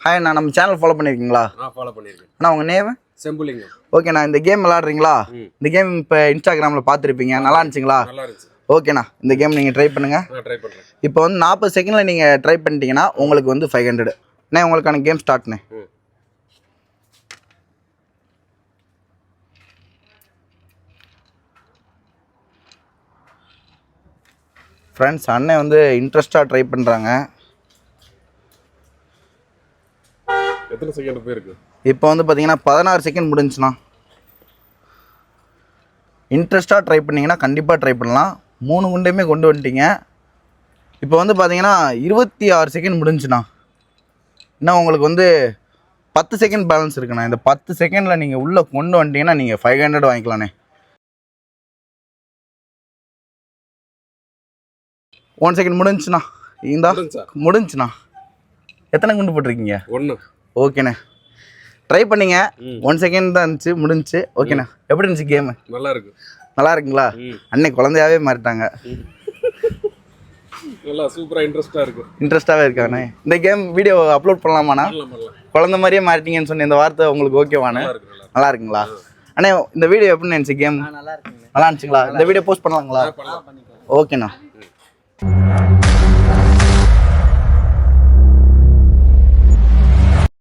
Hi அண்ணா, நம்ம channel follow பண்ணியிருக்கீங்களா? Follow பண்ணியிருக்கேன். அண்ணா உங்கள் நேம்? செம்புலிங்கம். ஓகேண்ணா, இந்த கேம் விளாட்றீங்களா? இந்த கேம் இப்போ இன்ஸ்டாகிராமில் பார்த்துருப்பீங்க, நல்லா இருந்துச்சுங்களா? நல்லா இருந்துச்சு. ஓகேண்ணா, இந்த கேம் நீங்கள் ட்ரை பண்ணுங்கள். நான் ட்ரை பண்ணுறேன். இப்போ வந்து 40 செகண்டில் நீங்கள் ட்ரை பண்ணிட்டீங்கன்னா உங்களுக்கு வந்து 500. அண்ணா உங்களுக்கான கேம் ஸ்டார்ட்ண்ணே. ஃப்ரெண்ட்ஸ், அண்ணன் வந்து இன்ட்ரெஸ்டாக ட்ரை பண்ணுறாங்க. எத்தனை செகண்ட் போயிருக்கு? இப்போ வந்து பார்த்தீங்கன்னா 16 செகண்ட் முடிஞ்சுண்ணா. இன்ட்ரெஸ்ட்டாக ட்ரை பண்ணிங்கன்னா கண்டிப்பாக ட்ரை பண்ணலாம். 3 குண்டையுமே கொண்டு வந்துட்டீங்க. இப்போ வந்து பார்த்தீங்கன்னா 26 செகண்ட் முடிஞ்சுண்ணா. இன்னும் உங்களுக்கு வந்து 10 செகண்ட் பேலன்ஸ் இருக்குண்ணா. இந்த 10 செகண்டில் நீங்கள் உள்ளே கொண்டு வந்துட்டீங்கன்னா நீங்கள் 500 வாங்கிக்கலாண்ணே. 1 செகண்ட் முடிஞ்சுண்ணா. இந்தா முடிஞ்சுண்ணா. எத்தனை குண்டு போட்டிருக்கீங்க? 1. ஓகேண்ணே, ட்ரை பண்ணிங்க. 1 செகண்ட் தான் இருந்துச்சு, முடிஞ்சுச்சு. ஓகேண்ணா, எப்படி இருந்துச்சு கேமு? நல்லா இருக்கு. நல்லா இருக்குங்களா? அன்னை குழந்தையாவே மாறிட்டாங்க. நல்லா சூப்பராக இன்ட்ரெஸ்டாக இருக்கு. இன்ட்ரெஸ்டாகவே இருக்காண்ணே. இந்த கேம் வீடியோ அப்லோட் பண்ணலாமாண்ணா? குழந்தை மாதிரியே மாறிட்டீங்கன்னு சொன்ன இந்த வார்த்தை உங்களுக்கு ஓகேவாண்ணே? நல்லா இருக்குங்களா அண்ணே? இந்த வீடியோ எப்படின்னு இருந்துச்சு? கேம் நல்லா இருந்துச்சுங்களா? இந்த வீடியோ போஸ்ட் பண்ணலாங்களா? ஓகேண்ணா.